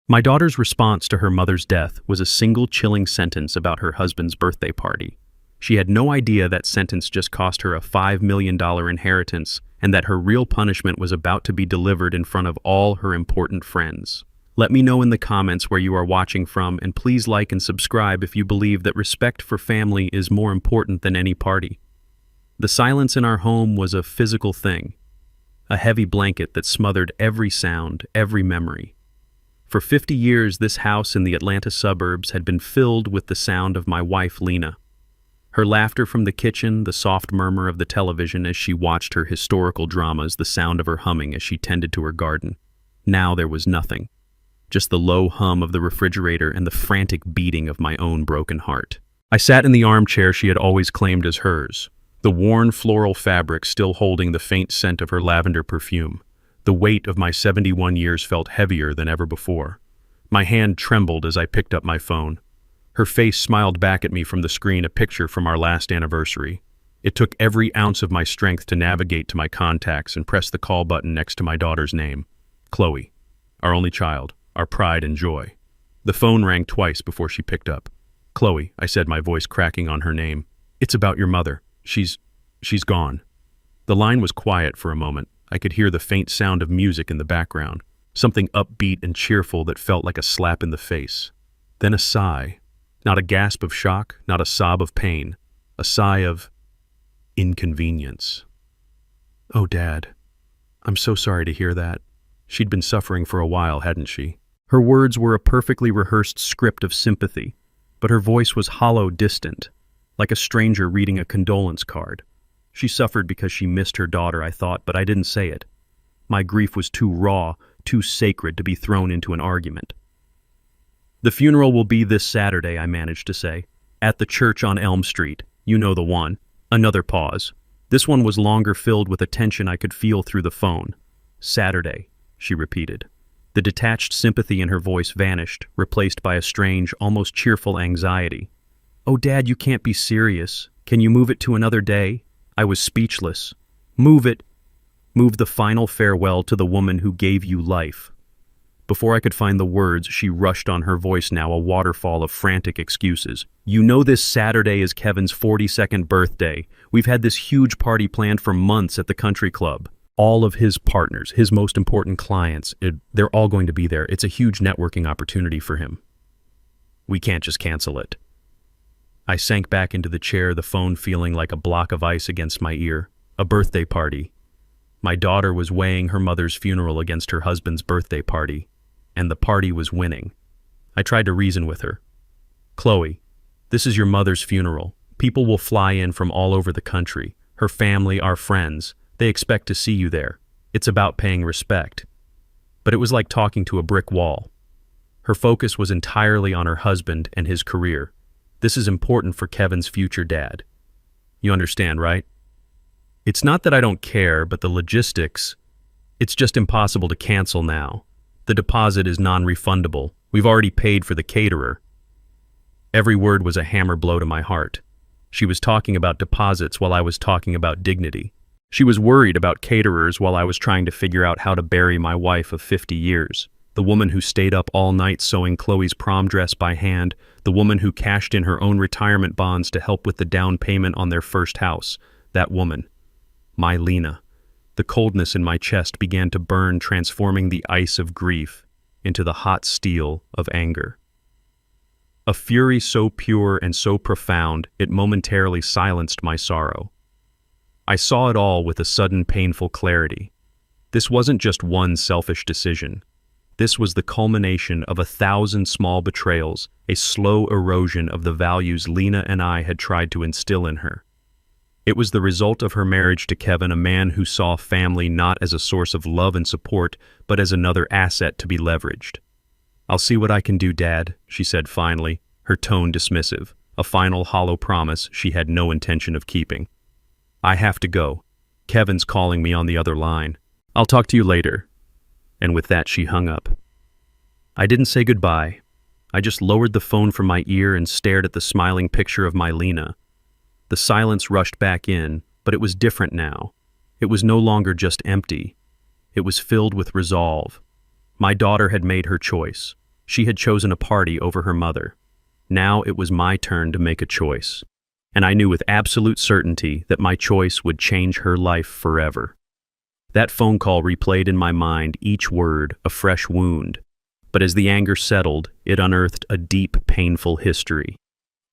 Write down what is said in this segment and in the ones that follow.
My daughter's response to her mother's death was a single chilling sentence about her husband's birthday party. She had no idea that sentence just cost her a $5 million inheritance and that her real punishment was about to be delivered in front of all her important friends. Let me know in the comments where you are watching from, and please like and subscribe if you believe that respect for family is more important than any party. The silence in our home was a physical thing, a heavy blanket that smothered every sound, every memory. For 50 years, this house in the Atlanta suburbs had been filled with the sound of my wife, Lena. Her laughter from the kitchen, the soft murmur of the television as she watched her historical dramas, the sound of her humming as she tended to her garden. Now there was nothing. Just the low hum of the refrigerator and the frantic beating of my own broken heart. I sat in the armchair she had always claimed as hers, the worn floral fabric still holding the faint scent of her lavender perfume. The weight of my 71 years felt heavier than ever before. My hand trembled as I picked up my phone. Her face smiled back at me from the screen, a picture from our last anniversary. It took every ounce of my strength to navigate to my contacts and press the call button next to my daughter's name. Chloe, our only child, our pride and joy. The phone rang twice before she picked up. Chloe, I said, my voice cracking on her name. It's about your mother. She's gone. The line was quiet for a moment. I could hear the faint sound of music in the background, something upbeat and cheerful that felt like a slap in the face. Then a sigh. Not a gasp of shock, not a sob of pain. A sigh of inconvenience. Oh, Dad, I'm so sorry to hear that. She'd been suffering for a while, hadn't she? Her words were a perfectly rehearsed script of sympathy, but her voice was hollow, distant, like a stranger reading a condolence card. She suffered because she missed her daughter, I thought, but I didn't say it. My grief was too raw, too sacred to be thrown into an argument. The funeral will be this Saturday, I managed to say, at the church on Elm Street. You know the one. Another pause. This one was longer, filled with a tension I could feel through the phone. Saturday, she repeated. The detached sympathy in her voice vanished, replaced by a strange, almost cheerful anxiety. Oh, Dad, you can't be serious. Can you move it to another day? I was speechless. Move it. Move the final farewell to the woman who gave you life. Before I could find the words, she rushed on, her voice now a waterfall of frantic excuses. You know this Saturday is Kevin's 42nd birthday. We've had this huge party planned for months at the country club. All of his partners, his most important clients, they're all going to be there. It's a huge networking opportunity for him. We can't just cancel it. I sank back into the chair, the phone feeling like a block of ice against my ear. A birthday party. My daughter was weighing her mother's funeral against her husband's birthday party, and the party was winning. I tried to reason with her. Chloe, this is your mother's funeral. People will fly in from all over the country. Her family, our friends. They expect to see you there. It's about paying respect. But it was like talking to a brick wall. Her focus was entirely on her husband and his career. This is important for Kevin's future dad. You understand, right? It's not that I don't care, but the logistics, it's just impossible to cancel now. The deposit is non-refundable. We've already paid for the caterer. Every word was a hammer blow to my heart. She was talking about deposits while I was talking about dignity. She was worried about caterers while I was trying to figure out how to bury my wife of 50 years. The woman who stayed up all night sewing Chloe's prom dress by hand, the woman who cashed in her own retirement bonds to help with the down payment on their first house. That woman. My Lena. The coldness in my chest began to burn, transforming the ice of grief into the hot steel of anger. A fury so pure and so profound, it momentarily silenced my sorrow. I saw it all with a sudden painful clarity. This wasn't just one selfish decision. This was the culmination of 1,000 small betrayals, a slow erosion of the values Lena and I had tried to instill in her. It was the result of her marriage to Kevin, a man who saw family not as a source of love and support, but as another asset to be leveraged. I'll see what I can do, Dad, she said finally, her tone dismissive, a final hollow promise she had no intention of keeping. I have to go. Kevin's calling me on the other line. I'll talk to you later. And with that, she hung up. I didn't say goodbye. I just lowered the phone from my ear and stared at the smiling picture of my Lena. The silence rushed back in, but it was different now. It was no longer just empty. It was filled with resolve. My daughter had made her choice. She had chosen a party over her mother. Now it was my turn to make a choice. And I knew with absolute certainty that my choice would change her life forever. That phone call replayed in my mind, each word a fresh wound. But as the anger settled, it unearthed a deep, painful history.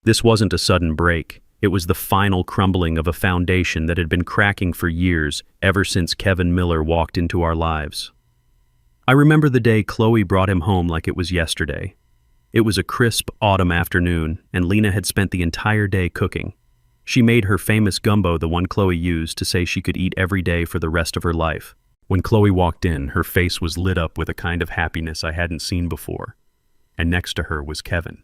This wasn't a sudden break. It was the final crumbling of a foundation that had been cracking for years, ever since Kevin Miller walked into our lives. I remember the day Chloe brought him home like it was yesterday. It was a crisp autumn afternoon, and Lena had spent the entire day cooking. She made her famous gumbo, the one Chloe used to say she could eat every day for the rest of her life. When Chloe walked in, her face was lit up with a kind of happiness I hadn't seen before. And next to her was Kevin.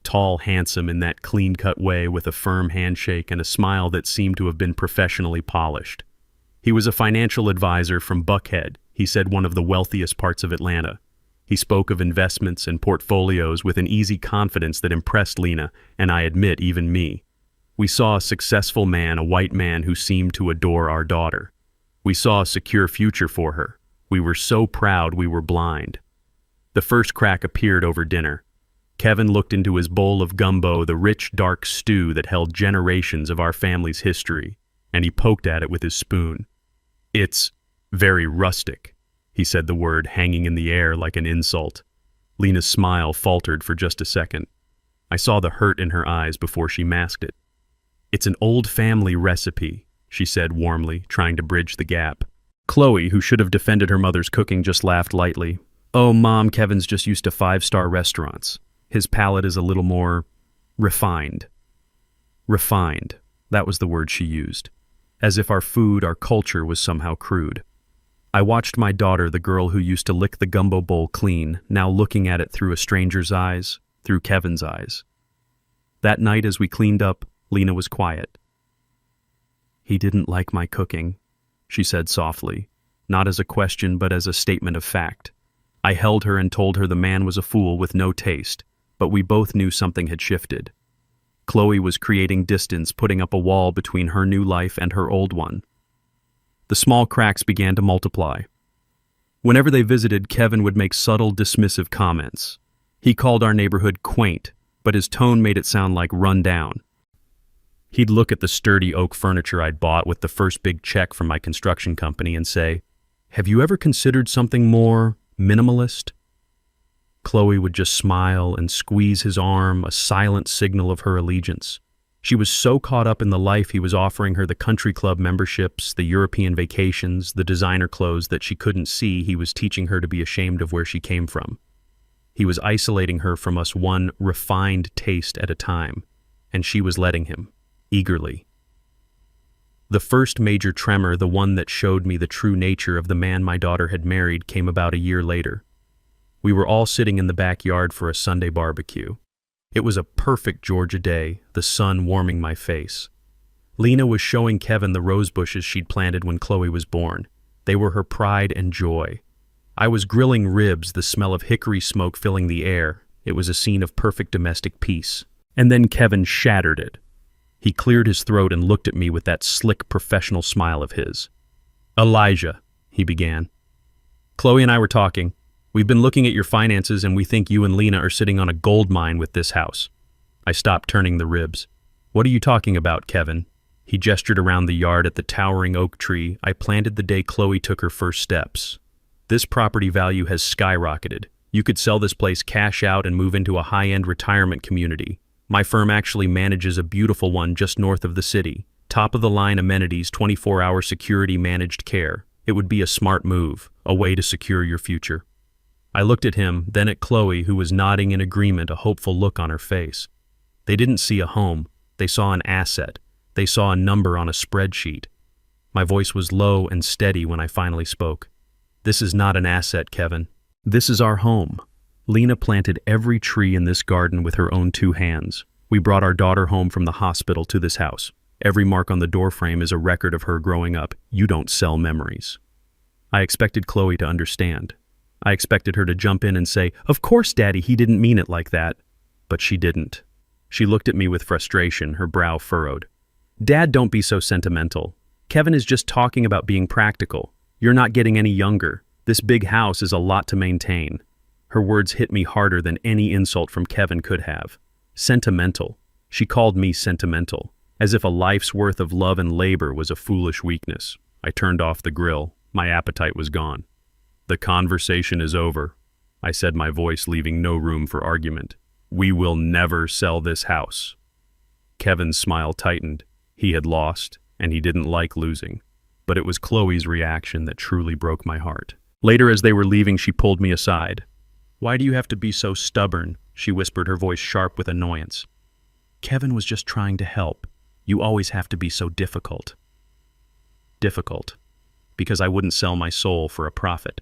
Tall, handsome in that clean-cut way, with a firm handshake and a smile that seemed to have been professionally polished. He was a financial advisor from Buckhead, he said, one of the wealthiest parts of Atlanta. He spoke of investments and portfolios with an easy confidence that impressed Lena, and I admit, even me. We saw a successful man, a white man who seemed to adore our daughter. We saw a secure future for her. We were so proud we were blind. The first crack appeared over dinner. Kevin looked into his bowl of gumbo, the rich, dark stew that held generations of our family's history, and he poked at it with his spoon. "It's very rustic," he said, the word hanging in the air like an insult. Lena's smile faltered for just a second. I saw the hurt in her eyes before she masked it. "It's an old family recipe," she said warmly, trying to bridge the gap. Chloe, who should have defended her mother's cooking, just laughed lightly. "Oh, Mom, Kevin's just used to five-star restaurants. His palate is a little more refined." Refined. That was the word she used. As if our food, our culture, was somehow crude. I watched my daughter, the girl who used to lick the gumbo bowl clean, now looking at it through a stranger's eyes, through Kevin's eyes. That night as we cleaned up, Lena was quiet. "He didn't like my cooking," she said softly, not as a question but as a statement of fact. I held her and told her the man was a fool with no taste, but we both knew something had shifted. Chloe was creating distance, putting up a wall between her new life and her old one. The small cracks began to multiply. Whenever they visited, Kevin would make subtle, dismissive comments. He called our neighborhood quaint, but his tone made it sound like run down. He'd look at the sturdy oak furniture I'd bought with the first big check from my construction company and say, "Have you ever considered something more minimalist?" Chloe would just smile and squeeze his arm, a silent signal of her allegiance. She was so caught up in the life he was offering her, the country club memberships, the European vacations, the designer clothes, that she couldn't see he was teaching her to be ashamed of where she came from. He was isolating her from us, one refined taste at a time, and she was letting him, eagerly. The first major tremor, the one that showed me the true nature of the man my daughter had married, came about a year later. We were all sitting in the backyard for a Sunday barbecue. It was a perfect Georgia day, the sun warming my face. Lena was showing Kevin the rose bushes she'd planted when Chloe was born. They were her pride and joy. I was grilling ribs, the smell of hickory smoke filling the air. It was a scene of perfect domestic peace. And then Kevin shattered it. He cleared his throat and looked at me with that slick professional smile of his. "Elijah," he began. "Chloe and I were talking. We've been looking at your finances and we think you and Lena are sitting on a gold mine with this house." I stopped turning the ribs. "What are you talking about, Kevin?" He gestured around the yard at the towering oak tree I planted the day Chloe took her first steps. "This property value has skyrocketed. You could sell this place cash out and move into a high-end retirement community. My firm actually manages a beautiful one just north of the city. Top-of-the-line amenities, 24-hour security, managed care. It would be a smart move, a way to secure your future." I looked at him, then at Chloe, who was nodding in agreement, a hopeful look on her face. They didn't see a home. They saw an asset. They saw a number on a spreadsheet. My voice was low and steady when I finally spoke. "This is not an asset, Kevin. This is our home." Lena planted every tree in this garden with her own 2 hands. We brought our daughter home from the hospital to this house. Every mark on the doorframe is a record of her growing up. You don't sell memories. I expected Chloe to understand. I expected her to jump in and say, "Of course, Daddy, he didn't mean it like that." But she didn't. She looked at me with frustration, her brow furrowed. "Dad, don't be so sentimental. Kevin is just talking about being practical. You're not getting any younger. This big house is a lot to maintain." Her words hit me harder than any insult from Kevin could have. Sentimental. She called me sentimental, as if a life's worth of love and labor was a foolish weakness. I turned off the grill. My appetite was gone. "The conversation is over," I said, my voice leaving no room for argument. "We will never sell this house." Kevin's smile tightened. He had lost, and he didn't like losing. But it was Chloe's reaction that truly broke my heart. Later, as they were leaving, she pulled me aside. "Why do you have to be so stubborn?" she whispered, her voice sharp with annoyance. "Kevin was just trying to help. You always have to be so difficult." Difficult. Because I wouldn't sell my soul for a profit.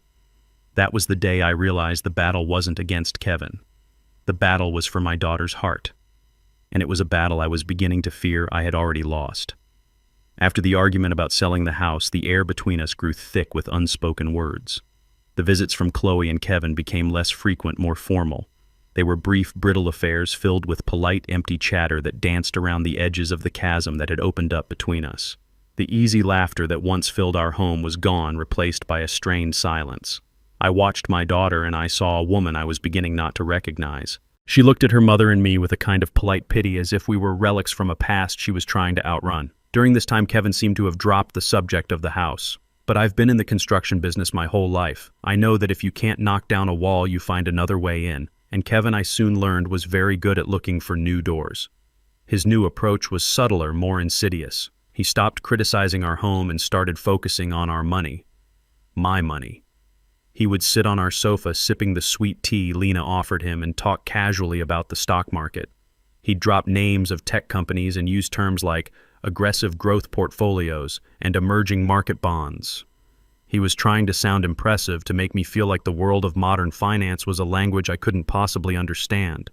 That was the day I realized the battle wasn't against Kevin. The battle was for my daughter's heart. And it was a battle I was beginning to fear I had already lost. After the argument about selling the house, the air between us grew thick with unspoken words. The visits from Chloe and Kevin became less frequent, more formal. They were brief, brittle affairs filled with polite, empty chatter that danced around the edges of the chasm that had opened up between us. The easy laughter that once filled our home was gone, replaced by a strained silence. I watched my daughter, and I saw a woman I was beginning not to recognize. She looked at her mother and me with a kind of polite pity, as if we were relics from a past she was trying to outrun. During this time, Kevin seemed to have dropped the subject of the house. But I've been in the construction business my whole life. I know that if you can't knock down a wall, you find another way in. And Kevin, I soon learned, was very good at looking for new doors. His new approach was subtler, more insidious. He stopped criticizing our home and started focusing on our money. My money. He would sit on our sofa sipping the sweet tea Lena offered him and talk casually about the stock market. He'd drop names of tech companies and use terms like aggressive growth portfolios and emerging market bonds. He was trying to sound impressive, to make me feel like the world of modern finance was a language I couldn't possibly understand.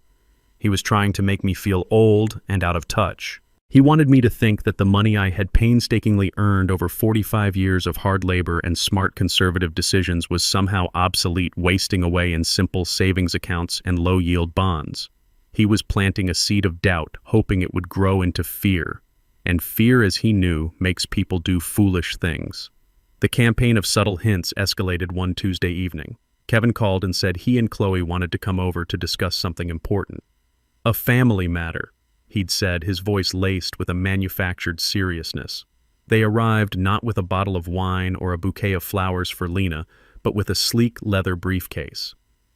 He was trying to make me feel old and out of touch. He wanted me to think that the money I had painstakingly earned over 45 years of hard labor and smart conservative decisions was somehow obsolete, wasting away in simple savings accounts and low-yield bonds. He was planting a seed of doubt, hoping it would grow into fear. And fear, as he knew, makes people do foolish things. The campaign of subtle hints escalated one Tuesday evening. Kevin called and said he and Chloe wanted to come over to discuss something important. "A family matter," he'd said, his voice laced with a manufactured seriousness. They arrived not with a bottle of wine or a bouquet of flowers for Lena, but with a sleek leather briefcase.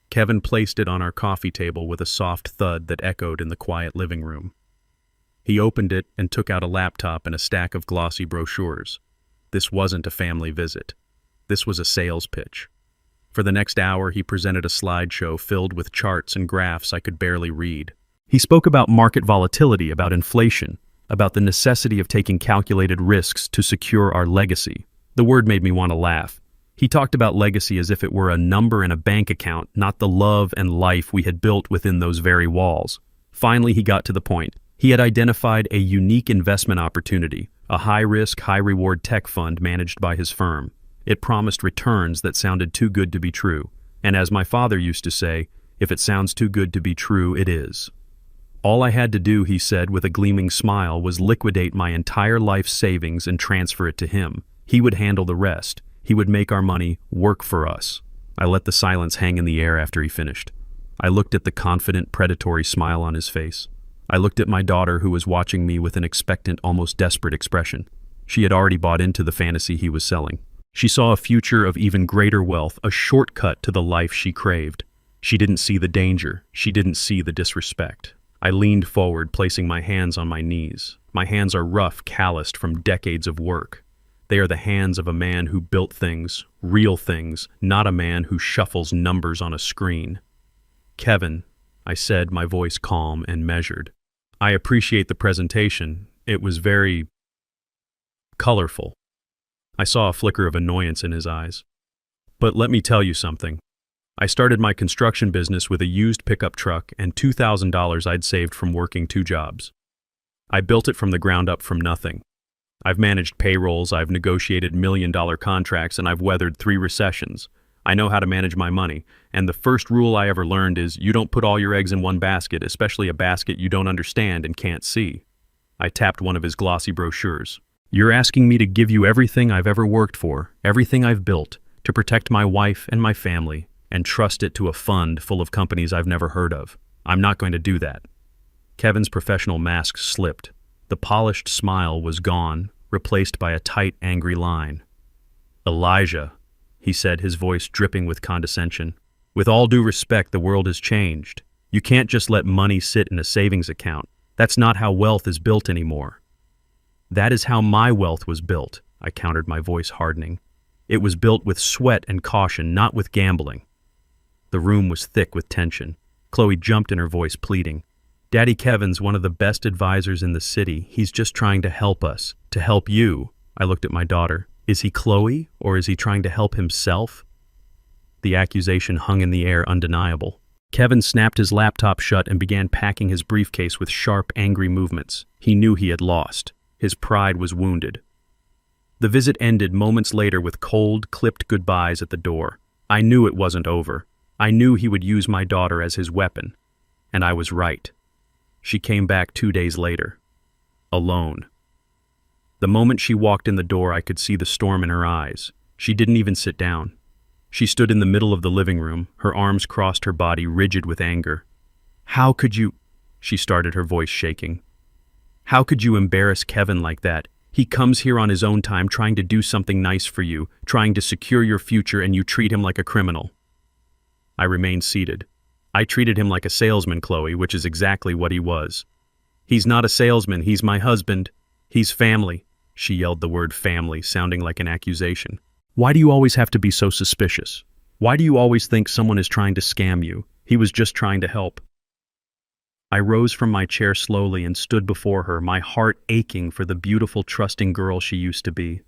Kevin placed it on our coffee table with a soft thud that echoed in the quiet living room. He opened it and took out a laptop and a stack of glossy brochures. This wasn't a family visit. This was a sales pitch. For the next hour, he presented a slideshow filled with charts and graphs I could barely read. He spoke about market volatility, about inflation, about the necessity of taking calculated risks to secure our legacy. The word made me want to laugh. He talked about legacy as if it were a number in a bank account, not the love and life we had built within those very walls. Finally, he got to the point. He had identified a unique investment opportunity, a high-risk, high-reward tech fund managed by his firm. It promised returns that sounded too good to be true. And as my father used to say, if it sounds too good to be true, it is. All I had to do, he said with a gleaming smile, was liquidate my entire life's savings and transfer it to him. He would handle the rest. He would make our money work for us. I let the silence hang in the air after he finished. I looked at the confident, predatory smile on his face. I looked at my daughter, who was watching me with an expectant, almost desperate expression. She had already bought into the fantasy he was selling. She saw a future of even greater wealth, a shortcut to the life she craved. She didn't see the danger. She didn't see the disrespect. I leaned forward, placing my hands on my knees. My hands are rough, calloused from decades of work. They are the hands of a man who built things, real things, not a man who shuffles numbers on a screen. "Kevin," I said, my voice calm and measured. "I appreciate the presentation. It was very colorful." I saw a flicker of annoyance in his eyes. "But let me tell you something. I started my construction business with a used pickup truck and $2,000 I'd saved from working 2 jobs. I built it from the ground up from nothing. I've managed payrolls, I've negotiated million-dollar contracts, and I've weathered 3 recessions. I know how to manage my money, and the first rule I ever learned is you don't put all your eggs in one basket, especially a basket you don't understand and can't see." I tapped one of his glossy brochures. "You're asking me to give you everything I've ever worked for, everything I've built, to protect my wife and my family, and trust it to a fund full of companies I've never heard of. I'm not going to do that. Kevin's professional mask slipped. The polished smile was gone, replaced by a tight, angry line. Elijah, he said, his voice dripping with condescension. With all due respect, the world has changed. You can't just let money sit in a savings account. That's not how wealth is built anymore. That is how my wealth was built, I countered, my voice hardening. It was built with sweat and caution, not with gambling. The room was thick with tension. Chloe jumped in, her voice pleading. Daddy Kevin's one of the best advisors in the city. He's just trying to help us, to help you. I looked at my daughter. Is he Chloe, or is he trying to help himself? The accusation hung in the air, undeniable. Kevin snapped his laptop shut and began packing his briefcase with sharp, angry movements. He knew he had lost. His pride was wounded. The visit ended moments later with cold, clipped goodbyes at the door. I knew it wasn't over. I knew he would use my daughter as his weapon. And I was right. She came back 2 days later. Alone. The moment she walked in the door, I could see the storm in her eyes. She didn't even sit down. She stood in the middle of the living room, her arms crossed her body, rigid with anger. How could you? She started, her voice shaking. How could you embarrass Kevin like that? He comes here on his own time, trying to do something nice for you, trying to secure your future, and you treat him like a criminal. I remained seated. I treated him like a salesman, Chloe, which is exactly what he was. He's not a salesman, he's my husband. He's family. She yelled the word family, sounding like an accusation. Why do you always have to be so suspicious? Why do you always think someone is trying to scam you? He was just trying to help. I rose from my chair slowly and stood before her, my heart aching for the beautiful, trusting girl she used to be.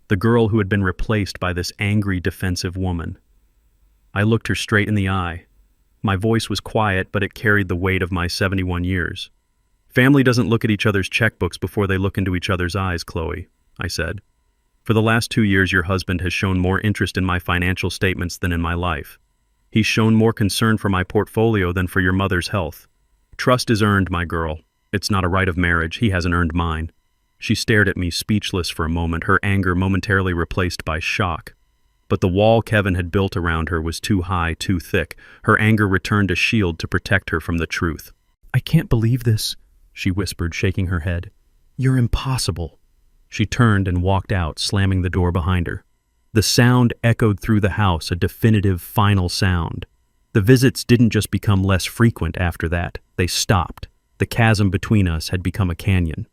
The girl who had been replaced by this angry, defensive woman. I looked her straight in the eye. My voice was quiet, but it carried the weight of my 71 years. Family doesn't look at each other's checkbooks before they look into each other's eyes, Chloe, I said. For the last 2 years, your husband has shown more interest in my financial statements than in my life. He's shown more concern for my portfolio than for your mother's health. Trust is earned, my girl. It's not a right of marriage. He hasn't earned mine. She stared at me, speechless for a moment, her anger momentarily replaced by shock. But the wall Kevin had built around her was too high, too thick. Her anger returned a shield to protect her from the truth. I can't believe this, she whispered, shaking her head. You're impossible. She turned and walked out, slamming the door behind her. The sound echoed through the house, a definitive, final sound. The visits didn't just become less frequent after that. They stopped. The chasm between us had become a canyon,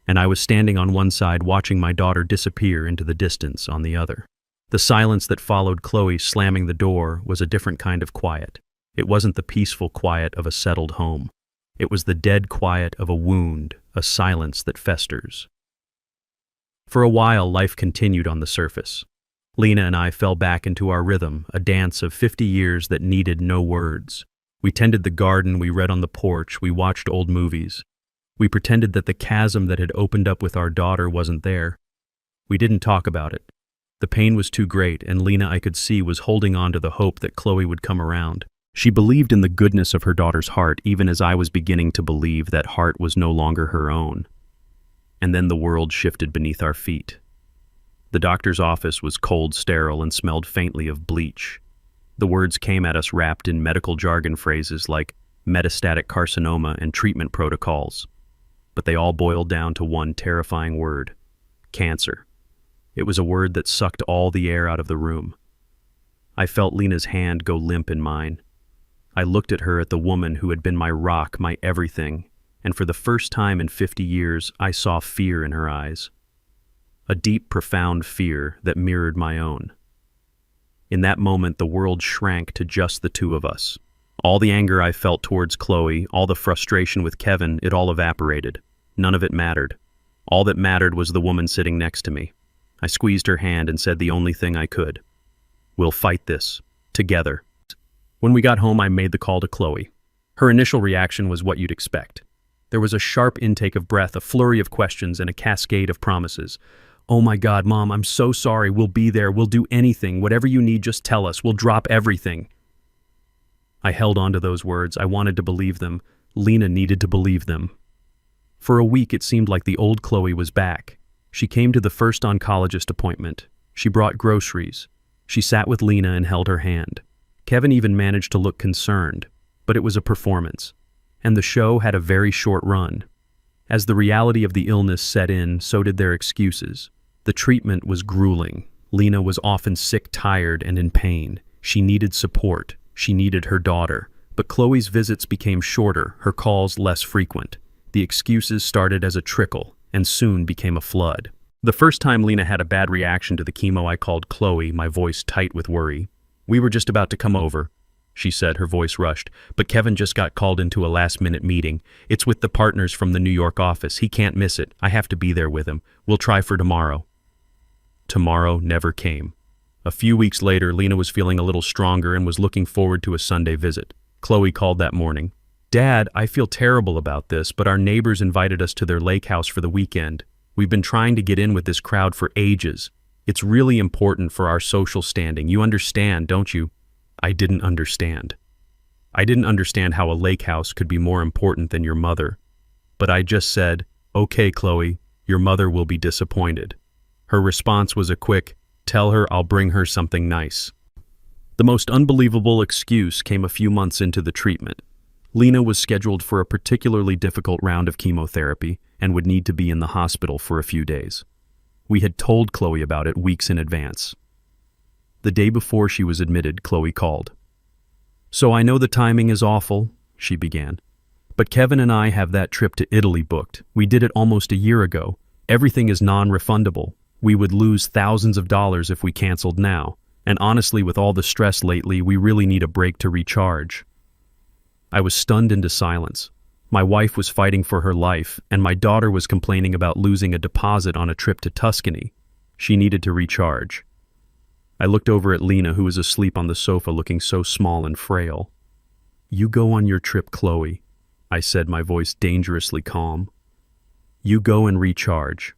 and I was standing on one side watching my daughter disappear into the distance on the other. The silence that followed Chloe slamming the door was a different kind of quiet. It wasn't the peaceful quiet of a settled home. It was the dead quiet of a wound, a silence that festers. For a while, life continued on the surface. Lena and I fell back into our rhythm, a dance of 50 years that needed no words. We tended the garden, we read on the porch, we watched old movies. We pretended that the chasm that had opened up with our daughter wasn't there. We didn't talk about it. The pain was too great, and Lena, I could see, was holding on to the hope that Chloe would come around. She believed in the goodness of her daughter's heart, even as I was beginning to believe that heart was no longer her own. And then the world shifted beneath our feet. The doctor's office was cold, sterile, and smelled faintly of bleach. The words came at us wrapped in medical jargon phrases like metastatic carcinoma and treatment protocols. But they all boiled down to one terrifying word: cancer. It was a word that sucked all the air out of the room. I felt Lena's hand go limp in mine. I looked at her, at the woman who had been my rock, my everything, and for the first time in 50 years, I saw fear in her eyes. A deep, profound fear that mirrored my own. In that moment, the world shrank to just the two of us. All the anger I felt towards Chloe, all the frustration with Kevin, it all evaporated. None of it mattered. All that mattered was the woman sitting next to me. I squeezed her hand and said the only thing I could. We'll fight this. Together. When we got home, I made the call to Chloe. Her initial reaction was what you'd expect. There was a sharp intake of breath, a flurry of questions, and a cascade of promises. Oh my God, Mom, I'm so sorry. We'll be there. We'll do anything. Whatever you need, just tell us. We'll drop everything. I held on to those words. I wanted to believe them. Lena needed to believe them. For a week, it seemed like the old Chloe was back. She came to the first oncologist appointment. She brought groceries. She sat with Lena and held her hand. Kevin even managed to look concerned, but it was a performance, and the show had a very short run. As the reality of the illness set in, so did their excuses. The treatment was grueling. Lena was often sick, tired, and in pain. She needed support. She needed her daughter. But Chloe's visits became shorter, her calls less frequent. The excuses started as a trickle, and soon became a flood. The first time Lena had a bad reaction to the chemo, I called Chloe, my voice tight with worry. "We were just about to come over," she said, her voice rushed. "But Kevin just got called into a last-minute meeting. It's with the partners from the New York office. He can't miss it. I have to be there with him. We'll try for tomorrow." Tomorrow never came. A few weeks later, Lena was feeling a little stronger and was looking forward to a Sunday visit. Chloe called that morning. "Dad, I feel terrible about this, but our neighbors invited us to their lake house for the weekend. We've been trying to get in with this crowd for ages. It's really important for our social standing. You understand, don't you?" I didn't understand. I didn't understand how a lake house could be more important than your mother. But I just said, "Okay, Chloe, your mother will be disappointed." Her response was a quick, "Tell her I'll bring her something nice." The most unbelievable excuse came a few months into the treatment. Lena was scheduled for a particularly difficult round of chemotherapy and would need to be in the hospital for a few days. We had told Chloe about it weeks in advance. The day before she was admitted, Chloe called. "So I know the timing is awful," she began. "But Kevin and I have that trip to Italy booked. We did it almost a year ago. Everything is non-refundable. We would lose thousands of dollars if we canceled now. And honestly, with all the stress lately, we really need a break to recharge." I was stunned into silence. My wife was fighting for her life, and my daughter was complaining about losing a deposit on a trip to Tuscany. She needed to recharge. I looked over at Lena, who was asleep on the sofa looking so small and frail. "You go on your trip, Chloe," I said, my voice dangerously calm. "You go and recharge."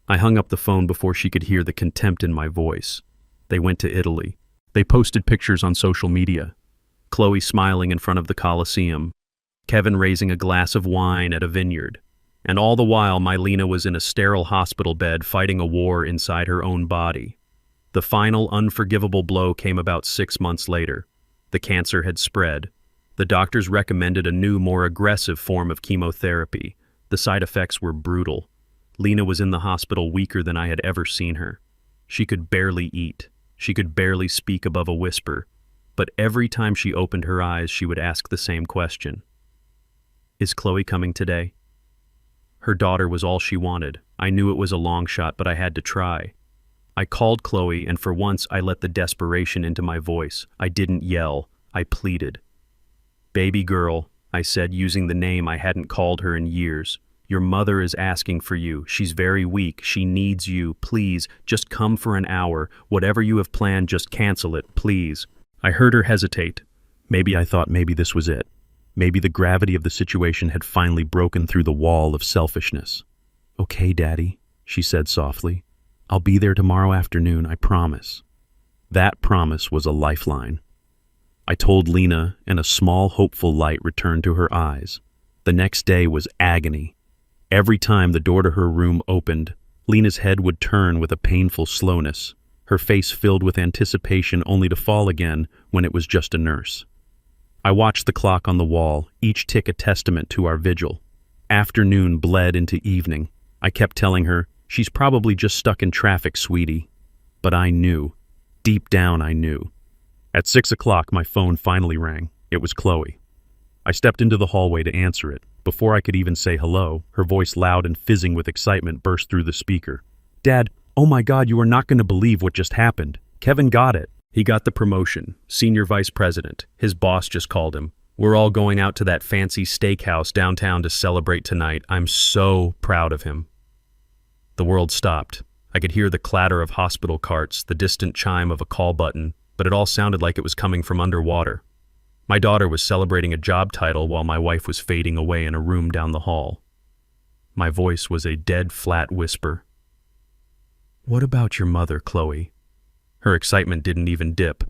I hung up the phone before she could hear the contempt in my voice. They went to Italy. They posted pictures on social media. Chloe smiling in front of the Colosseum. Kevin raising a glass of wine at a vineyard. And all the while, my Lena was in a sterile hospital bed fighting a war inside her own body. The final unforgivable blow came about 6 months later. The cancer had spread. The doctors recommended a new, more aggressive form of chemotherapy. The side effects were brutal. Lena was in the hospital weaker than I had ever seen her. She could barely eat. She could barely speak above a whisper. But every time she opened her eyes, she would ask the same question. "Is Chloe coming today?" Her daughter was all she wanted. I knew it was a long shot, but I had to try. I called Chloe, and for once I let the desperation into my voice. I didn't yell. I pleaded. "Baby girl," I said, using the name I hadn't called her in years. "Your mother is asking for you. She's very weak. She needs you. Please, just come for an hour. Whatever you have planned, just cancel it, please." I heard her hesitate. I thought maybe this was it. Maybe the gravity of the situation had finally broken through the wall of selfishness. "Okay, Daddy," she said softly. "I'll be there tomorrow afternoon, I promise." That promise was a lifeline. I told Lena, and a small, hopeful light returned to her eyes. The next day was agony. Every time the door to her room opened, Lena's head would turn with a painful slowness, her face filled with anticipation only to fall again when it was just a nurse. I watched the clock on the wall, each tick a testament to our vigil. Afternoon bled into evening. I kept telling her, "She's probably just stuck in traffic, sweetie." But I knew. Deep down, I knew. At 6 o'clock, my phone finally rang. It was Chloe. I stepped into the hallway to answer it. Before I could even say hello, her voice loud and fizzing with excitement burst through the speaker. "Dad, oh my God, you are not going to believe what just happened. Kevin got it. He got the promotion. Senior vice president. His boss just called him. We're all going out to that fancy steakhouse downtown to celebrate tonight. I'm so proud of him." The world stopped. I could hear the clatter of hospital carts, the distant chime of a call button, but it all sounded like it was coming from underwater. My daughter was celebrating a job title while my wife was fading away in a room down the hall. My voice was a dead, flat whisper. "What about your mother, Chloe?" Her excitement didn't even dip.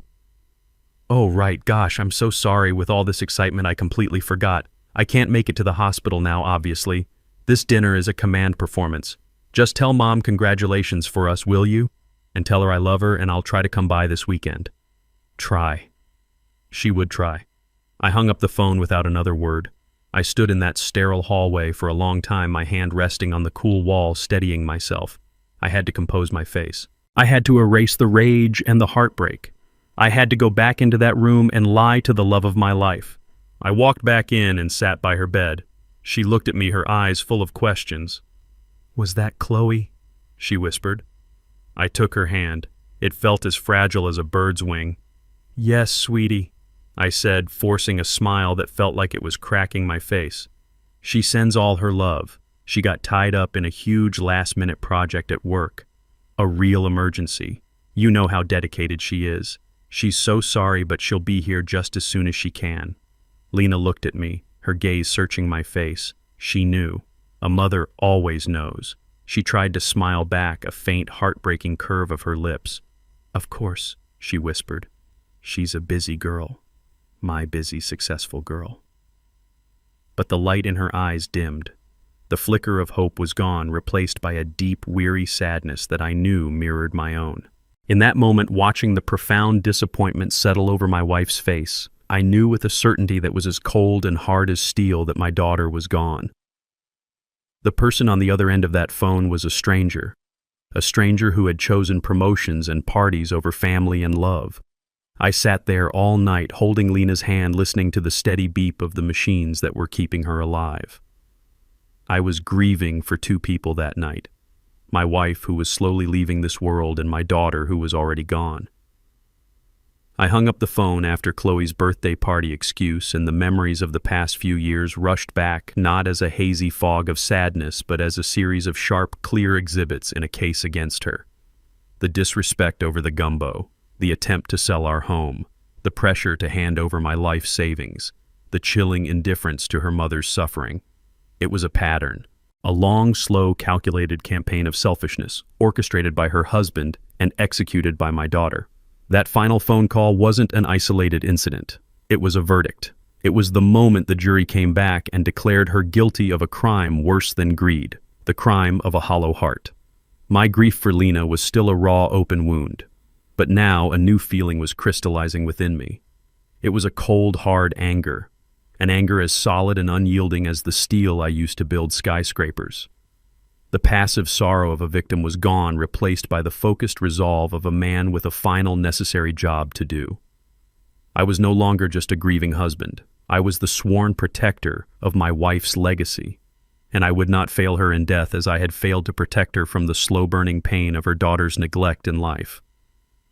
"Oh, right, gosh, I'm so sorry. With all this excitement, I completely forgot. I can't make it to the hospital now, obviously. This dinner is a command performance. Just tell Mom congratulations for us, will you? And tell her I love her, and I'll try to come by this weekend." Try. She would try. I hung up the phone without another word. I stood in that sterile hallway for a long time, my hand resting on the cool wall, steadying myself. I had to compose my face. I had to erase the rage and the heartbreak. I had to go back into that room and lie to the love of my life. I walked back in and sat by her bed. She looked at me, her eyes full of questions. "Was that Chloe?" she whispered. I took her hand. It felt as fragile as a bird's wing. "Yes, sweetie," I said, forcing a smile that felt like it was cracking my face. "She sends all her love. She got tied up in a huge last-minute project at work. A real emergency. You know how dedicated she is. She's so sorry, but she'll be here just as soon as she can." Lena looked at me, her gaze searching my face. She knew. A mother always knows. She tried to smile back, a faint, heartbreaking curve of her lips. "Of course," she whispered. "She's a busy girl. My busy, successful girl." But the light in her eyes dimmed. The flicker of hope was gone, replaced by a deep, weary sadness that I knew mirrored my own. In that moment, watching the profound disappointment settle over my wife's face, I knew with a certainty that was as cold and hard as steel that my daughter was gone. The person on the other end of that phone was a stranger who had chosen promotions and parties over family and love. I sat there all night holding Lena's hand, listening to the steady beep of the machines that were keeping her alive. I was grieving for two people that night. My wife, who was slowly leaving this world, and my daughter, who was already gone. I hung up the phone after Chloe's birthday party excuse, and the memories of the past few years rushed back, not as a hazy fog of sadness, but as a series of sharp, clear exhibits in a case against her. The disrespect over the gumbo, the attempt to sell our home, the pressure to hand over my life savings, the chilling indifference to her mother's suffering. It was a pattern, a long, slow, calculated campaign of selfishness, orchestrated by her husband and executed by my daughter. That final phone call wasn't an isolated incident. It was a verdict. It was the moment the jury came back and declared her guilty of a crime worse than greed, the crime of a hollow heart. My grief for Lena was still a raw, open wound, but now a new feeling was crystallizing within me. It was a cold, hard anger, an anger as solid and unyielding as the steel I used to build skyscrapers. The passive sorrow of a victim was gone, replaced by the focused resolve of a man with a final necessary job to do. I was no longer just a grieving husband. I was the sworn protector of my wife's legacy, and I would not fail her in death as I had failed to protect her from the slow-burning pain of her daughter's neglect in life.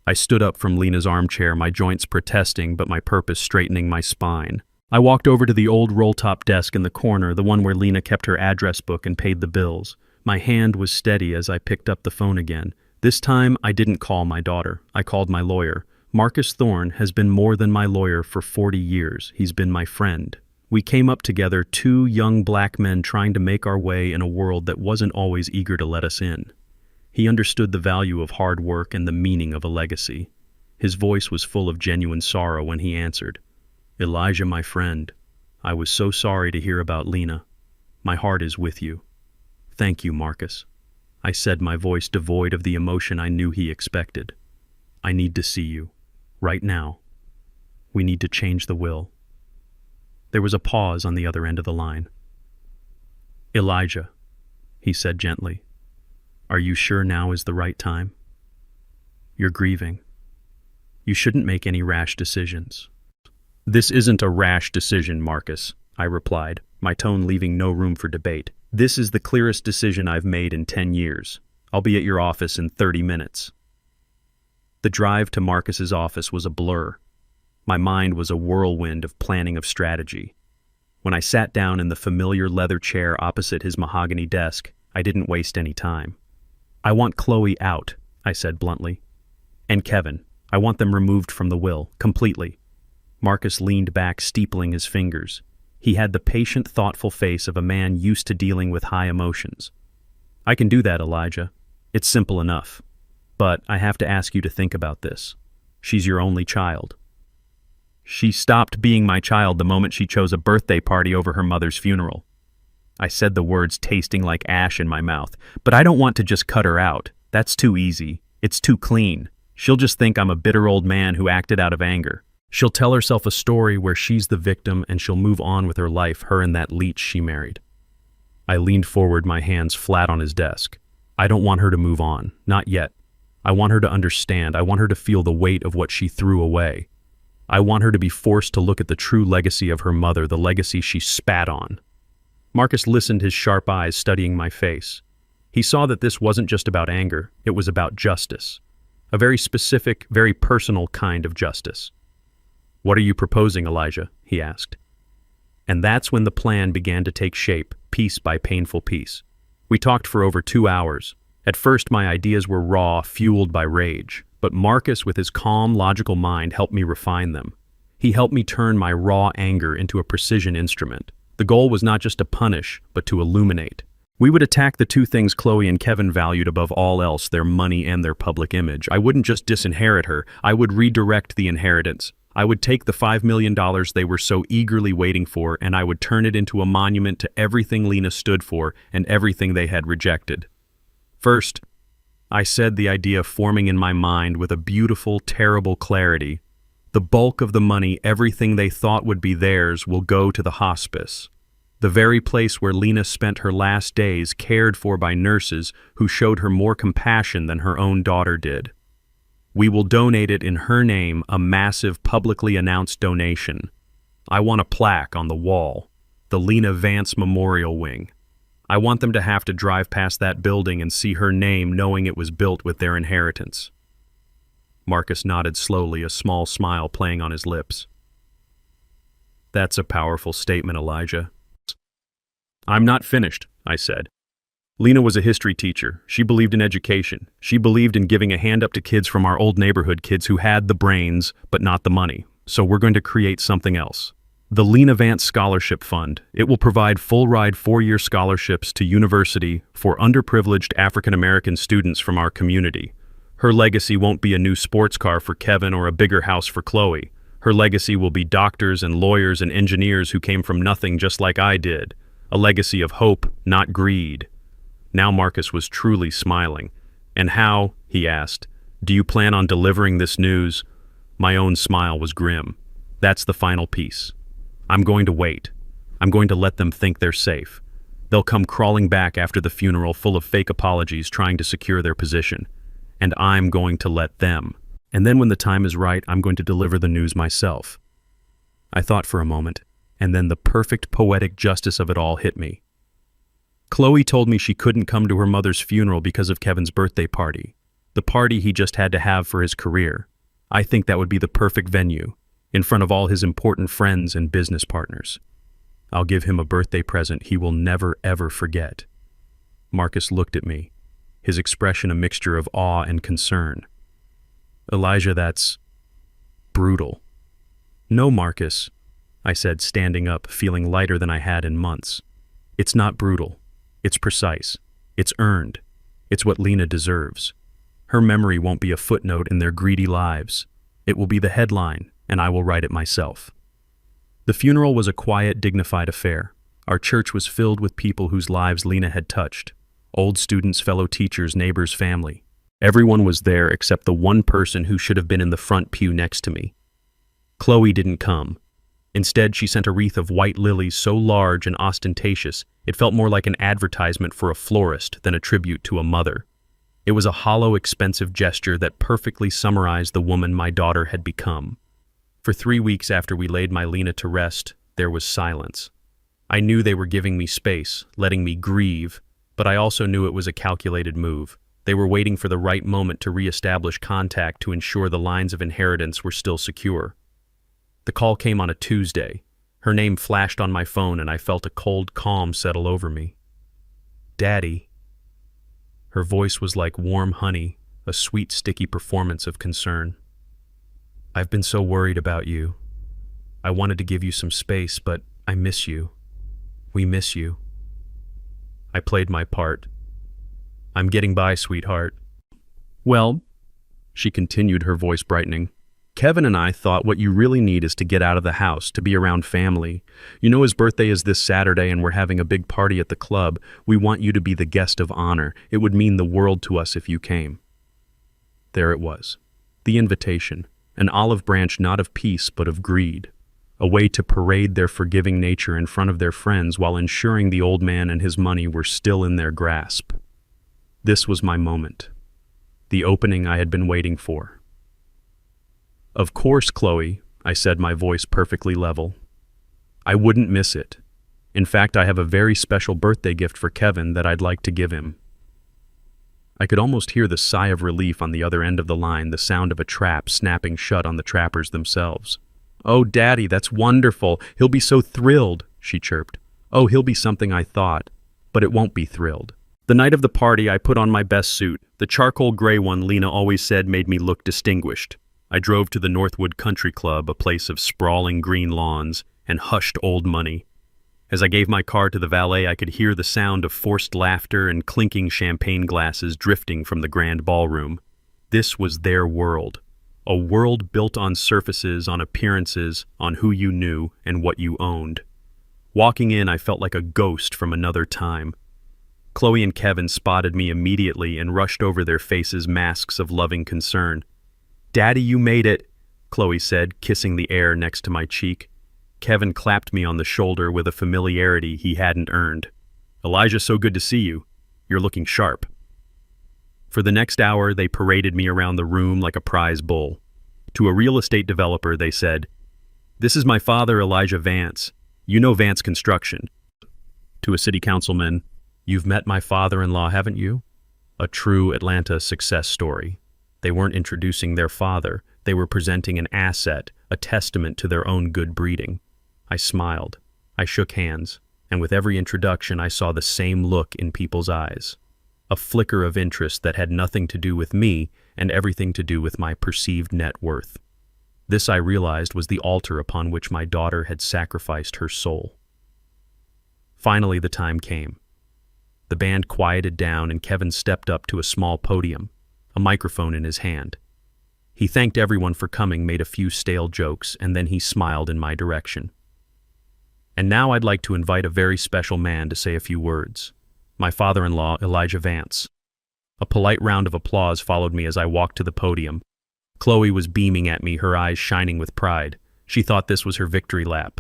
I stood up from Lena's armchair, my joints protesting but my purpose straightening my spine. I walked over to the old roll-top desk in the corner, the one where Lena kept her address book and paid the bills. My hand was steady as I picked up the phone again. This time, I didn't call my daughter. I called my lawyer. Marcus Thorne has been more than my lawyer for 40 years. He's been my friend. We came up together, two young black men trying to make our way in a world that wasn't always eager to let us in. He understood the value of hard work and the meaning of a legacy. His voice was full of genuine sorrow when he answered. "Elijah, my friend, I was so sorry to hear about Lena. My heart is with you." "Thank you, Marcus," I said, my voice devoid of the emotion I knew he expected. "I need to see you. Right now. We need to change the will." There was a pause on the other end of the line. "Elijah," he said gently, "are you sure now is the right time? You're grieving. You shouldn't make any rash decisions." "This isn't a rash decision, Marcus," I replied, my tone leaving no room for debate. "This is the clearest decision I've made in 10 years. I'll be at your office in 30 minutes. The drive to Marcus's office was a blur. My mind was a whirlwind of planning of strategy. When I sat down in the familiar leather chair opposite his mahogany desk, I didn't waste any time. "I want Chloe out," I said bluntly. "And Kevin. I want them removed from the will, completely." Marcus leaned back, steepling his fingers. He had the patient, thoughtful face of a man used to dealing with high emotions. "I can do that, Elijah. It's simple enough. But I have to ask you to think about this. She's your only child." "She stopped being my child the moment she chose a birthday party over her mother's funeral." I said the words tasting like ash in my mouth. "But I don't want to just cut her out. That's too easy. It's too clean. She'll just think I'm a bitter old man who acted out of anger. She'll tell herself a story where she's the victim and she'll move on with her life, her and that leech she married. I leaned forward, my hands flat on his desk. I don't want her to move on, not yet. I want her to understand. I want her to feel the weight of what she threw away. I want her to be forced to look at the true legacy of her mother, the legacy she spat on. Marcus listened, his sharp eyes studying my face. He saw that this wasn't just about anger, it was about justice. A very specific, very personal kind of justice. "What are you proposing, Elijah?" he asked. And that's when the plan began to take shape, piece by painful piece. We talked for over 2 hours. At first, my ideas were raw, fueled by rage, but Marcus, with his calm, logical mind, helped me refine them. He helped me turn my raw anger into a precision instrument. The goal was not just to punish, but to illuminate. We would attack the two things Chloe and Kevin valued above all else, their money and their public image. I wouldn't just disinherit her, I would redirect the inheritance. I would take the $5 million they were so eagerly waiting for, and I would turn it into a monument to everything Lena stood for and everything they had rejected. First, I said, the idea forming in my mind with a beautiful, terrible clarity. The bulk of the money, everything they thought would be theirs, will go to the hospice. The very place where Lena spent her last days, cared for by nurses who showed her more compassion than her own daughter did. We will donate it in her name, a massive publicly announced donation. I want a plaque on the wall, the Lena Vance Memorial Wing. I want them to have to drive past that building and see her name, knowing it was built with their inheritance. Marcus nodded slowly, a small smile playing on his lips. That's a powerful statement, Elijah. I'm not finished, I said. Lena was a history teacher. She believed in education. She believed in giving a hand up to kids from our old neighborhood, kids who had the brains, but not the money. So we're going to create something else. The Lena Vance Scholarship Fund. It will provide full-ride 4-year scholarships to university for underprivileged African-American students from our community. Her legacy won't be a new sports car for Kevin or a bigger house for Chloe. Her legacy will be doctors and lawyers and engineers who came from nothing just like I did. A legacy of hope, not greed. Now Marcus was truly smiling. "And how," he asked, "do you plan on delivering this news?" My own smile was grim. That's the final piece. I'm going to wait. I'm going to let them think they're safe. They'll come crawling back after the funeral full of fake apologies trying to secure their position. And I'm going to let them. And then when the time is right, I'm going to deliver the news myself. I thought for a moment, and then the perfect poetic justice of it all hit me. Chloe told me she couldn't come to her mother's funeral because of Kevin's birthday party, the party he just had to have for his career. I think that would be the perfect venue, in front of all his important friends and business partners. I'll give him a birthday present he will never, ever forget. Marcus looked at me, his expression a mixture of awe and concern. Elijah, that's brutal. No, Marcus, I said, standing up, feeling lighter than I had in months. It's not brutal. It's precise. It's earned. It's what Lena deserves. Her memory won't be a footnote in their greedy lives. It will be the headline, and I will write it myself. The funeral was a quiet, dignified affair. Our church was filled with people whose lives Lena had touched. Old students, fellow teachers, neighbors, family. Everyone was there except the one person who should have been in the front pew next to me. Chloe didn't come. Instead, she sent a wreath of white lilies so large and ostentatious, it felt more like an advertisement for a florist than a tribute to a mother. It was a hollow, expensive gesture that perfectly summarized the woman my daughter had become. For 3 weeks after we laid my Lena to rest, there was silence. I knew they were giving me space, letting me grieve, but I also knew it was a calculated move. They were waiting for the right moment to reestablish contact to ensure the lines of inheritance were still secure. The call came on a Tuesday. Her name flashed on my phone and I felt a cold calm settle over me. Daddy. Her voice was like warm honey, a sweet, sticky performance of concern. I've been so worried about you. I wanted to give you some space, but I miss you. We miss you. I played my part. I'm getting by, sweetheart. Well, she continued, her voice brightening, Kevin and I thought what you really need is to get out of the house, to be around family. You know his birthday is this Saturday and we're having a big party at the club. We want you to be the guest of honor. It would mean the world to us if you came. There it was. The invitation. an olive branch not of peace but of greed, a way to parade their forgiving nature in front of their friends while ensuring the old man and his money were still in their grasp. This was my moment, the opening I had been waiting for. "Of course, Chloe," I said, my voice perfectly level. "I wouldn't miss it. In fact, I have a very special birthday gift for Kevin that I'd like to give him." I could almost hear the sigh of relief on the other end of the line, the sound of a trap snapping shut on the trappers themselves. "Oh, Daddy, that's wonderful. He'll be so thrilled," she chirped. "Oh, he'll be something I thought, but it won't be thrilled." The night of the party, I put on my best suit, the charcoal gray one Lena always said made me look distinguished. I drove to the Northwood Country Club, a place of sprawling green lawns and hushed old money. As I gave my car to the valet, I could hear the sound of forced laughter and clinking champagne glasses drifting from the grand ballroom. This was their world. A world built on surfaces, on appearances, on who you knew and what you owned. Walking in, I felt like a ghost from another time. Chloe and Kevin spotted me immediately and rushed over their faces masks of loving concern. "Daddy, you made it," Chloe said, kissing the air next to my cheek. Kevin clapped me on the shoulder with a familiarity he hadn't earned. "Elijah, so good to see you. You're looking sharp." For the next hour, they paraded me around the room like a prize bull. To a real estate developer, they said, "This is my father, Elijah Vance. You know Vance Construction." To a city councilman, "You've met my father-in-law, haven't you?" A true Atlanta success story. They weren't introducing their father. They were presenting an asset, a testament to their own good breeding. I smiled. I shook hands. And with every introduction, I saw the same look in people's eyes. A flicker of interest that had nothing to do with me and everything to do with my perceived net worth. This, I realized, was the altar upon which my daughter had sacrificed her soul. Finally, the time came. The band quieted down and Kevin stepped up to a small podium, a microphone in his hand. He thanked everyone for coming, made a few stale jokes, and then he smiled in my direction. "And now I'd like to invite a very special man to say a few words. My father-in-law, Elijah Vance." A polite round of applause followed me as I walked to the podium. Chloe was beaming at me, her eyes shining with pride. She thought this was her victory lap.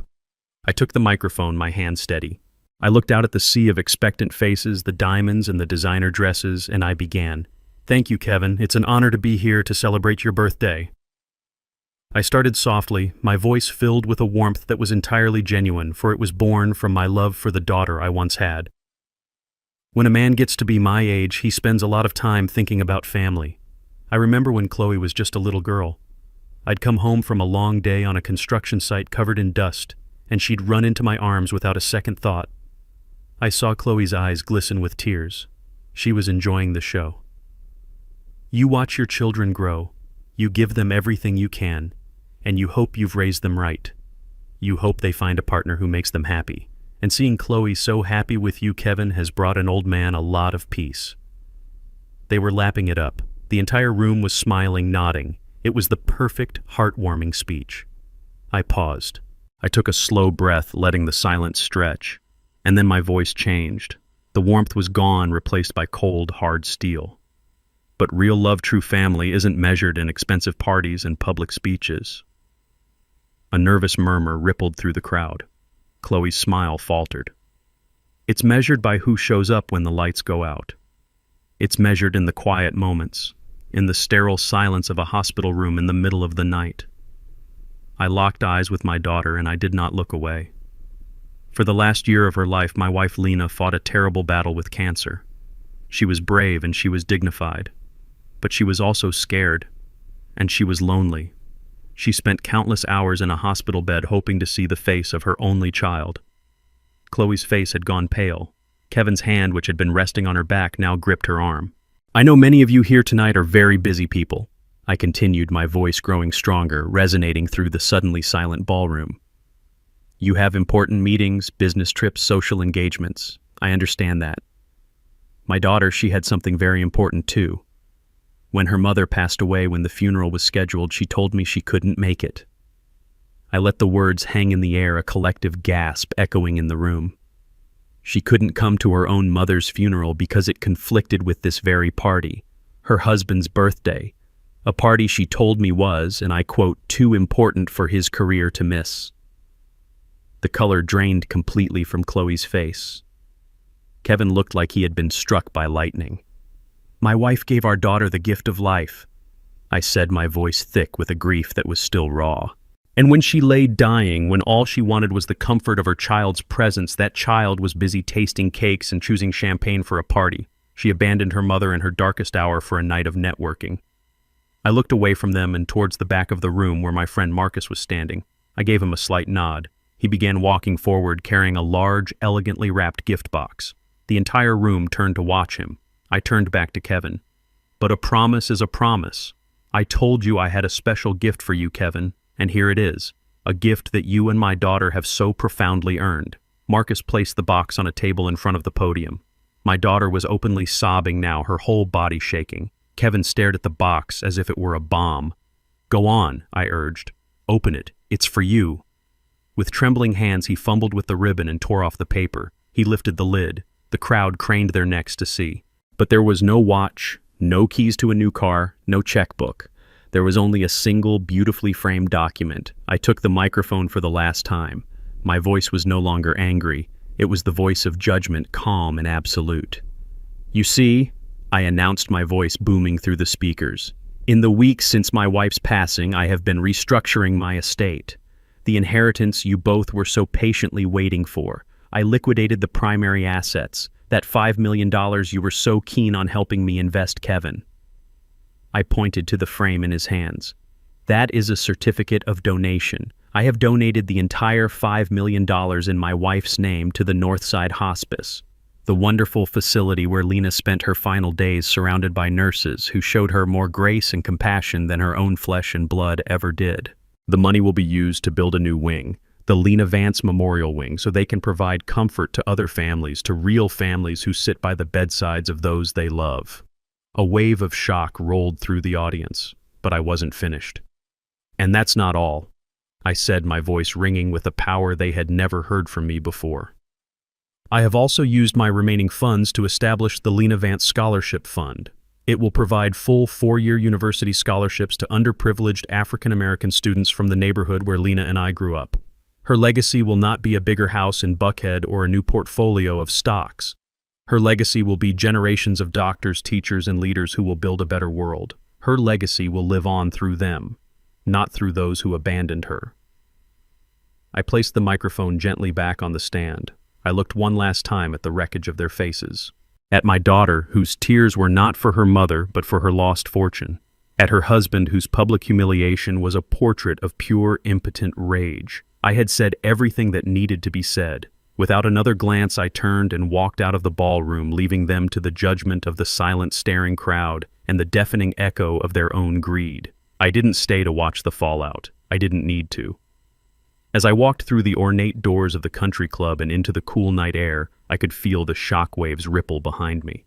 I took the microphone, my hand steady. I looked out at the sea of expectant faces, the diamonds and the designer dresses, and I began. "Thank you, Kevin. It's an honor to be here to celebrate your birthday." I started softly, my voice filled with a warmth that was entirely genuine, for it was born from my love for the daughter I once had. When a man gets to be my age, he spends a lot of time thinking about family. I remember when Chloe was just a little girl. I'd come home from a long day on a construction site covered in dust, and she'd run into my arms without a second thought. I saw Chloe's eyes glisten with tears. She was enjoying the show. You watch your children grow. You give them everything you can, and you hope you've raised them right. You hope they find a partner who makes them happy. And seeing Chloe so happy with you, Kevin, has brought an old man a lot of peace. They were lapping it up. The entire room was smiling, nodding. It was the perfect, heartwarming speech. I paused. I took a slow breath, letting the silence stretch. And then my voice changed. The warmth was gone, replaced by cold, hard steel. But real love, true family isn't measured in expensive parties and public speeches. A nervous murmur rippled through the crowd. Chloe's smile faltered. It's measured by who shows up when the lights go out. It's measured in the quiet moments, in the sterile silence of a hospital room in the middle of the night. I locked eyes with my daughter and I did not look away. For the last year of her life, my wife Lena fought a terrible battle with cancer. She was brave and she was dignified. But she was also scared, and she was lonely. She spent countless hours in a hospital bed hoping to see the face of her only child. Chloe's face had gone pale. Kevin's hand, which had been resting on her back, now gripped her arm. "I know many of you here tonight are very busy people," I continued, my voice growing stronger, resonating through the suddenly silent ballroom. "You have important meetings, business trips, social engagements. I understand that. My daughter, she had something very important too. When her mother passed away when the funeral was scheduled, she told me she couldn't make it." I let the words hang in the air, a collective gasp echoing in the room. She couldn't come to her own mother's funeral because it conflicted with this very party, her husband's birthday, A party she told me was, and I quote, too important for his career to miss. The color drained completely from Chloe's face. Kevin looked like he had been struck by lightning. My wife gave our daughter the gift of life, I said, my voice thick with a grief that was still raw. And when she lay dying, when all she wanted was the comfort of her child's presence, that child was busy tasting cakes and choosing champagne for a party. She abandoned her mother in her darkest hour for a night of networking. I looked away from them and towards the back of the room where my friend Marcus was standing. I gave him a slight nod. He began walking forward, carrying a large, elegantly wrapped gift box. The entire room turned to watch him. I turned back to Kevin. But a promise is a promise. I told you I had a special gift for you, Kevin, and here it is, a gift that you and my daughter have so profoundly earned. Marcus placed the box on a table in front of the podium. My daughter was openly sobbing now, her whole body shaking. Kevin stared at the box as if it were a bomb. Go on, I urged. Open it. It's for you. With trembling hands, he fumbled with the ribbon and tore off the paper. He lifted the lid. The crowd craned their necks to see. But there was no watch, no keys to a new car, no checkbook. There was only a single, beautifully framed document. I took the microphone for the last time. My voice was no longer angry. It was the voice of judgment, calm and absolute. You see, I announced, my voice booming through the speakers. In the weeks since my wife's passing, I have been restructuring my estate. The inheritance you both were so patiently waiting for. I liquidated the primary assets, that $5 million you were so keen on helping me invest, Kevin. I pointed to the frame in his hands. That is a certificate of donation. I have donated the entire $5 million in my wife's name to the Northside Hospice, the wonderful facility where Lena spent her final days surrounded by nurses who showed her more grace and compassion than her own flesh and blood ever did. The money will be used to build a new wing, the Lena Vance Memorial Wing, so they can provide comfort to other families, to real families who sit by the bedsides of those they love. A wave of shock rolled through the audience, but I wasn't finished. And that's not all, I said, my voice ringing with a power they had never heard from me before. I have also used my remaining funds to establish the Lena Vance Scholarship Fund. It will provide full 4-year university scholarships to underprivileged African American students from the neighborhood where Lena and I grew up. Her legacy will not be a bigger house in Buckhead or a new portfolio of stocks. Her legacy will be generations of doctors, teachers, and leaders who will build a better world. Her legacy will live on through them, not through those who abandoned her. I placed the microphone gently back on the stand. I looked one last time at the wreckage of their faces. At my daughter, whose tears were not for her mother, but for her lost fortune. At her husband, whose public humiliation was a portrait of pure, impotent rage. I had said everything that needed to be said. Without another glance, I turned and walked out of the ballroom, leaving them to the judgment of the silent, staring crowd and the deafening echo of their own greed. I didn't stay to watch the fallout. I didn't need to. As I walked through the ornate doors of the country club and into the cool night air, I could feel the shockwaves ripple behind me.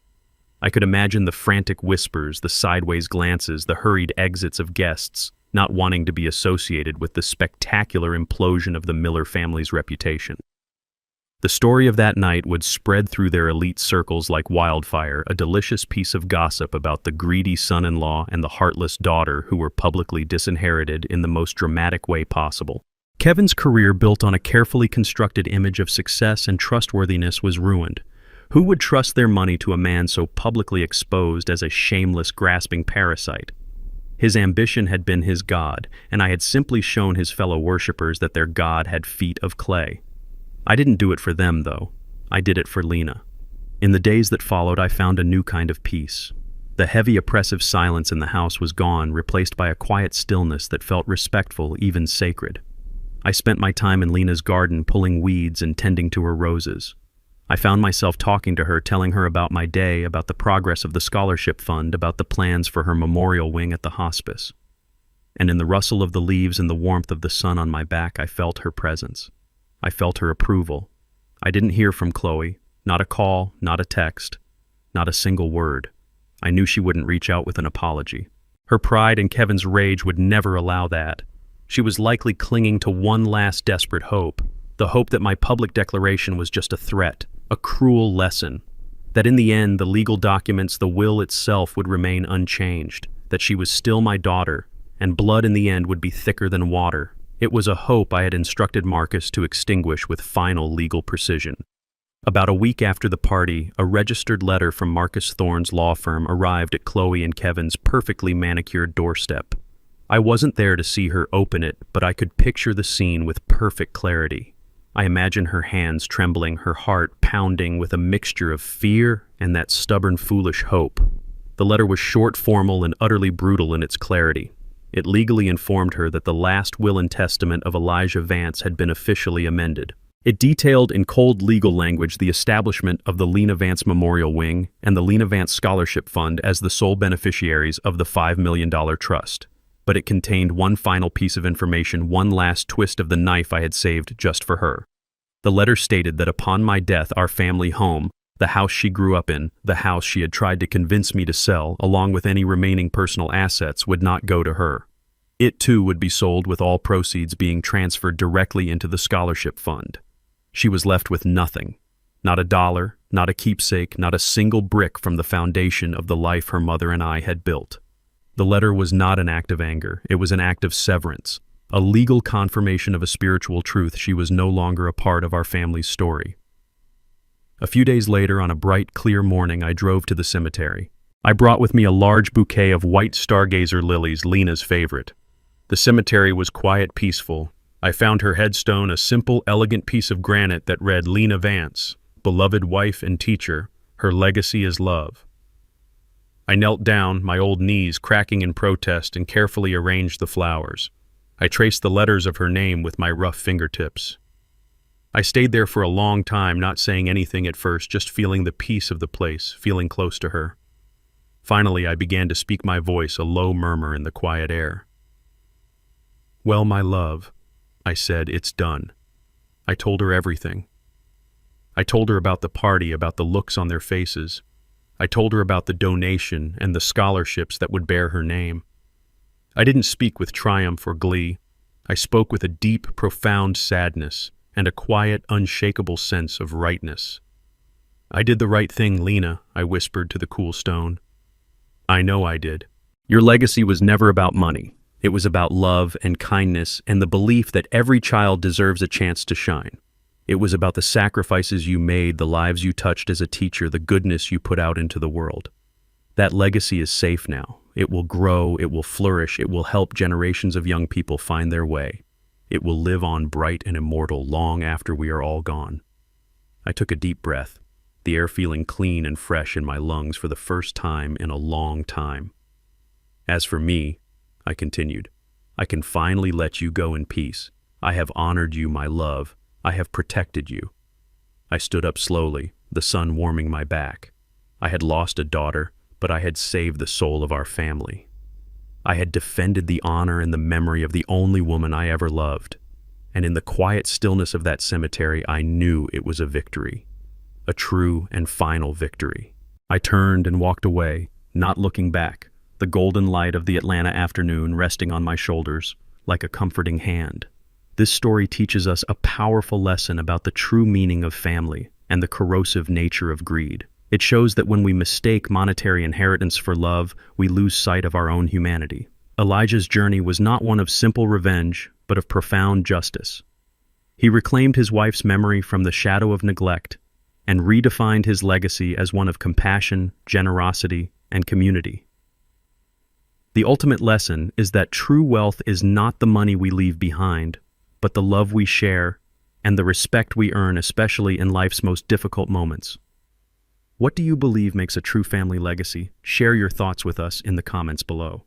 I could imagine the frantic whispers, the sideways glances, the hurried exits of guests, not wanting to be associated with the spectacular implosion of the Miller family's reputation. The story of that night would spread through their elite circles like wildfire, a delicious piece of gossip about the greedy son-in-law and the heartless daughter who were publicly disinherited in the most dramatic way possible. Kevin's career, built on a carefully constructed image of success and trustworthiness, was ruined. Who would trust their money to a man so publicly exposed as a shameless, grasping parasite? His ambition had been his god, and I had simply shown his fellow worshippers that their god had feet of clay. I didn't do it for them, though. I did it for Lena. In the days that followed, I found a new kind of peace. The heavy, oppressive silence in the house was gone, replaced by a quiet stillness that felt respectful, even sacred. I spent my time in Lena's garden, pulling weeds and tending to her roses. I found myself talking to her, telling her about my day, about the progress of the scholarship fund, about the plans for her memorial wing at the hospice. And in the rustle of the leaves and the warmth of the sun on my back, I felt her presence. I felt her approval. I didn't hear from Chloe, not a call, not a text, not a single word. I knew she wouldn't reach out with an apology. Her pride and Kevin's rage would never allow that. She was likely clinging to one last desperate hope, the hope that my public declaration was just a threat, a cruel lesson, that in the end the legal documents, the will itself, would remain unchanged, that she was still my daughter, and blood in the end would be thicker than water. It was a hope I had instructed Marcus to extinguish with final legal precision. About a week after the party, a registered letter from Marcus Thorne's law firm arrived at Chloe and Kevin's perfectly manicured doorstep. I wasn't there to see her open it, but I could picture the scene with perfect clarity. I imagine her hands trembling, her heart pounding with a mixture of fear and that stubborn, foolish hope. The letter was short, formal, and utterly brutal in its clarity. It legally informed her that the last will and testament of Elijah Vance had been officially amended. It detailed in cold legal language the establishment of the Lena Vance Memorial Wing and the Lena Vance Scholarship Fund as the sole beneficiaries of the $5 million trust. But it contained one final piece of information, one last twist of the knife I had saved just for her. The letter stated that upon my death, our family home, the house she grew up in, the house she had tried to convince me to sell, along with any remaining personal assets, would not go to her. It too would be sold, with all proceeds being transferred directly into the scholarship fund. She was left with nothing. Not a dollar, not a keepsake, not a single brick from the foundation of the life her mother and I had built. The letter was not an act of anger, it was an act of severance, a legal confirmation of a spiritual truth. She was no longer a part of our family's story. A few days later, on a bright, clear morning, I drove to the cemetery. I brought with me a large bouquet of white stargazer lilies, Lena's favorite. The cemetery was quiet, peaceful. I found her headstone, a simple, elegant piece of granite that read, Lena Vance, beloved wife and teacher, her legacy is love. I knelt down, my old knees cracking in protest, and carefully arranged the flowers. I traced the letters of her name with my rough fingertips. I stayed there for a long time, not saying anything at first, just feeling the peace of the place, feeling close to her. Finally, I began to speak my voice, a low murmur in the quiet air. Well, my love, I said, it's done. I told her everything. I told her about the party, about the looks on their faces. I told her about the donation and the scholarships that would bear her name. I didn't speak with triumph or glee. I spoke with a deep, profound sadness and a quiet, unshakable sense of rightness. I did the right thing, Lena, I whispered to the cool stone. I know I did. Your legacy was never about money. It was about love and kindness and the belief that every child deserves a chance to shine. It was about the sacrifices you made, the lives you touched as a teacher, the goodness you put out into the world. That legacy is safe now. It will grow, it will flourish, it will help generations of young people find their way. It will live on bright and immortal long after we are all gone. I took a deep breath, the air feeling clean and fresh in my lungs for the first time in a long time. As for me, I continued, I can finally let you go in peace. I have honored you, my love. I have protected you. I stood up slowly, the sun warming my back. I had lost a daughter, but I had saved the soul of our family. I had defended the honor and the memory of the only woman I ever loved. And in the quiet stillness of that cemetery, I knew it was a victory. A true and final victory. I turned and walked away, not looking back, the golden light of the Atlanta afternoon resting on my shoulders like a comforting hand. This story teaches us a powerful lesson about the true meaning of family and the corrosive nature of greed. It shows that when we mistake monetary inheritance for love, we lose sight of our own humanity. Elijah's journey was not one of simple revenge, but of profound justice. He reclaimed his wife's memory from the shadow of neglect and redefined his legacy as one of compassion, generosity, and community. The ultimate lesson is that true wealth is not the money we leave behind, but the love we share and the respect we earn, especially in life's most difficult moments. What do you believe makes a true family legacy? Share your thoughts with us in the comments below.